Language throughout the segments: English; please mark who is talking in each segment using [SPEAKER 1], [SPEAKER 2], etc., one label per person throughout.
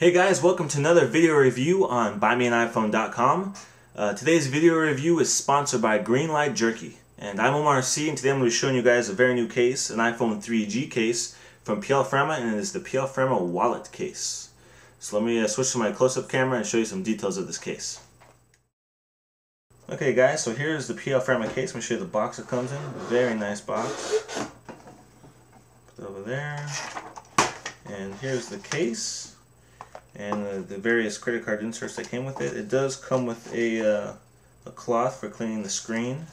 [SPEAKER 1] Hey guys, welcome to another video review on BuyMeAnIPhone.com. Today's video review is sponsored by Greenlight Jerky. And I'm Omar C, and today I'm going to be showing you guys a very new case, an iPhone 3G case from Piel Frama, and it is the Piel Frama Wallet case. So let me switch to my close-up camera and show you some details of this case. Okay guys, so here's the Piel Frama case. I'm going to show you the box it comes in. Very nice box. Put it over there. And here's the case. And the various credit card inserts that came with it. It does come with a cloth for cleaning the screen,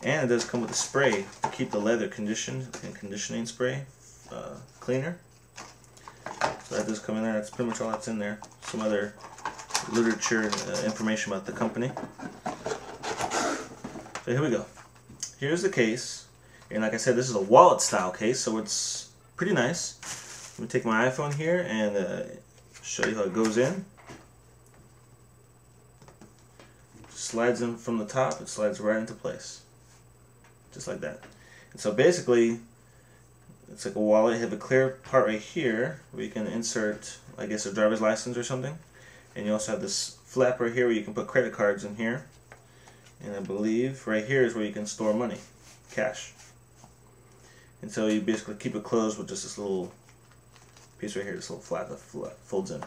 [SPEAKER 1] and it does come with a spray to keep the leather conditioned, and conditioning spray cleaner. So that does come in there. That's pretty much all that's in there. Some other literature information about the company. So here we go. Here's the case, and like I said, this is a wallet style case, so it's pretty nice. Let me take my iPhone here and show you how it goes in. Slides in from the top, it slides right into place. Just like that. And so basically, it's like a wallet. You have a clear part right here where you can insert, I guess, a driver's license or something. And you also have this flap right here where you can put credit cards in here. And I believe right here is where you can store money, cash. And so you basically keep it closed with just this little piece right here, this little flap that folds in.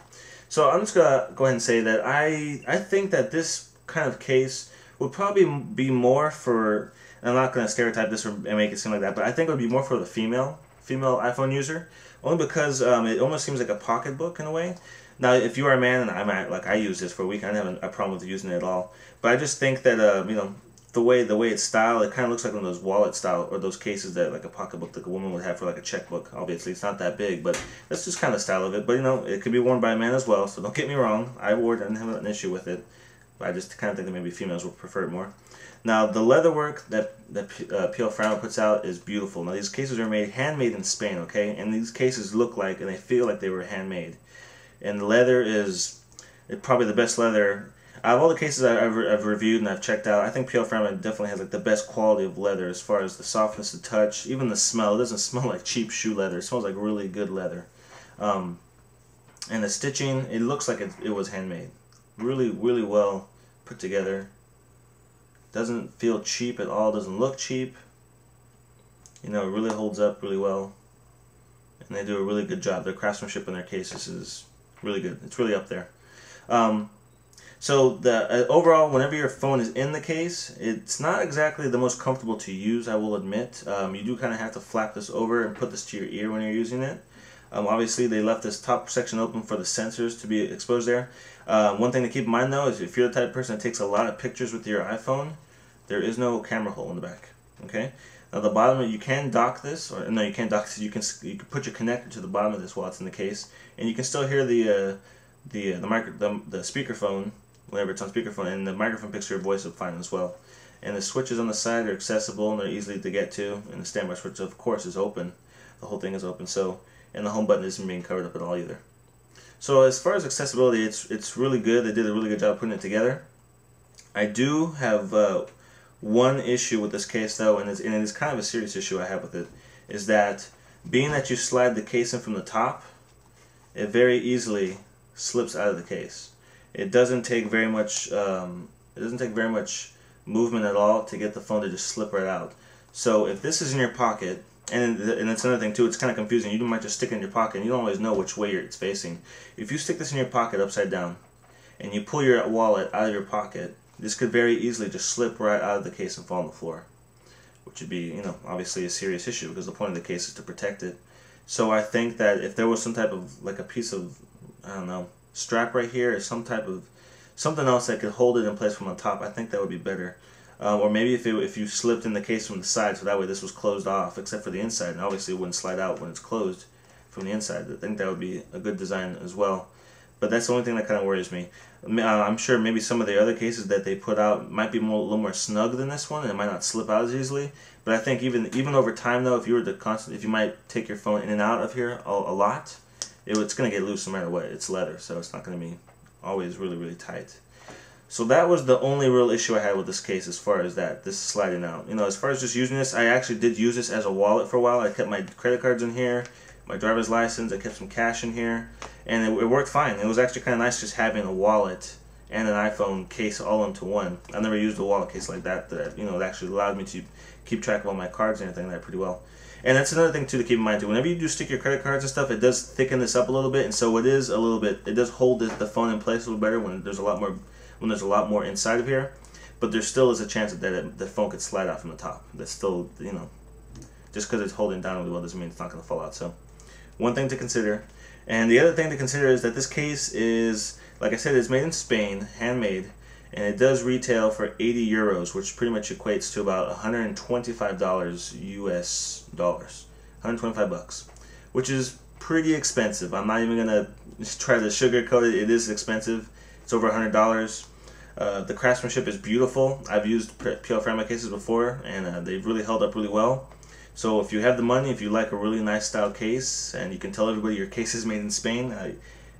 [SPEAKER 1] So I'm just gonna go ahead and say that I think that this kind of case would probably be more for, and I'm not gonna stereotype this or make it seem like that, but I think it would be more for the female iPhone user, only because it almost seems like a pocketbook in a way. Now, if you are a man, and I use this for a week, I don't have a problem with using it at all. But I just think that you know, the way it's styled, it kind of looks like one of those wallet style, or those cases that like a pocketbook that a woman would have for like a checkbook. Obviously, it's not that big, but that's just kind of the style of it. But you know, it could be worn by a man as well, so don't get me wrong. I wore it and didn't have an issue with it. But I just kind of think that maybe females would prefer it more. Now, the leather work that Piel Frama puts out is beautiful. Now, these cases are handmade in Spain, okay? And these cases look like, and they feel like they were handmade. And the leather is probably the best leather. Out of all the cases I've reviewed and I've checked out, I think Piel Frama definitely has like the best quality of leather as far as the softness, the touch, even the smell. It doesn't smell like cheap shoe leather. It smells like really good leather. And the stitching, it looks like it was handmade. Really, really well put together. Doesn't feel cheap at all. Doesn't look cheap. You know, it really holds up really well. And they do a really good job. Their craftsmanship in their cases is really good. It's really up there. So the overall, whenever your phone is in the case, it's not exactly the most comfortable to use, I will admit. You do kind of have to flap this over and put this to your ear when you're using it. Obviously, they left this top section open for the sensors to be exposed there. One thing to keep in mind, though, is if you're the type of person that takes a lot of pictures with your iPhone, there is no camera hole in the back. Okay. Now the bottom, you can dock this, or no, you can't dock this. You can put your connector to the bottom of this while it's in the case, and you can still hear the speakerphone whenever it's on speakerphone, and the microphone picks your voice up fine as well. And the switches on the side are accessible and they're easy to get to, and the standby switch, of course, is open. The whole thing is open, so, and the home button isn't being covered up at all either. So as far as accessibility, it's really good. They did a really good job putting it together. I do have one issue with this case, though, and it is kind of a serious issue I have with it, is that being that you slide the case in from the top, it very easily slips out of the case. It doesn't take very much. Movement at all to get the phone to just slip right out. So if this is in your pocket, and it's another thing too, it's kind of confusing. You might just stick it in your pocket, and you don't always know which way it's facing. If you stick this in your pocket upside down, and you pull your wallet out of your pocket, this could very easily just slip right out of the case and fall on the floor, which would be, you know, obviously a serious issue because the point of the case is to protect it. So I think that if there was some type of, like a piece of, I don't know, strap right here, or something else that could hold it in place from on top, I think that would be better. Or maybe if you slipped in the case from the side, so that way this was closed off except for the inside, and obviously it wouldn't slide out when it's closed from the inside. I think that would be a good design as well. But that's the only thing that kind of worries me. I'm sure maybe some of the other cases that they put out might be a little more snug than this one, and it might not slip out as easily. But I think even over time, though, if you might take your phone in and out of here a lot, it's going to get loose no matter what. It's leather, so it's not going to be always really, really tight. So that was the only real issue I had with this case as far as this sliding out. You know, as far as just using this, I actually did use this as a wallet for a while. I kept my credit cards in here, my driver's license, I kept some cash in here, and it worked fine. It was actually kind of nice just having a wallet and an iPhone case all into one. I've never used a wallet case like that. It actually allowed me to keep track of all my cards and everything like that pretty well. And that's another thing too to keep in mind too. Whenever you do stick your credit cards and stuff, it does thicken this up a little bit, and so it does hold the phone in place a little better when there's a lot more inside of here. But there still is a chance that the phone could slide out from the top. That's still, just because it's holding down really well doesn't mean it's not going to fall out. So one thing to consider. And the other thing to consider is that this case is, like I said, it's made in Spain, handmade, and it does retail for 80 euros, which pretty much equates to about $125 US dollars, 125 bucks, which is pretty expensive. I'm not even gonna try to sugarcoat it. It is expensive. It's over $100. The craftsmanship is beautiful. I've used Piel Frama cases before, and they've really held up really well. So if you have the money, if you like a really nice style case, and you can tell everybody your case is made in Spain,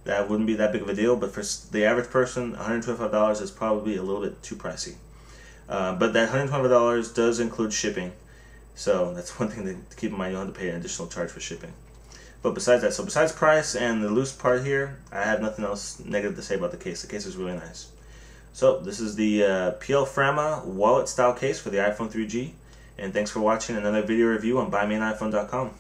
[SPEAKER 1] that wouldn't be that big of a deal. But for the average person, $125 is probably a little bit too pricey. But that $125 does include shipping. So that's one thing to keep in mind. You don't have to pay an additional charge for shipping. But besides that, so besides price and the loose part here, I have nothing else negative to say about the case. The case is really nice. So this is the Piel Frama Wallet style case for the iPhone 3G. And thanks for watching another video review on BuyMeAnIPhone.com.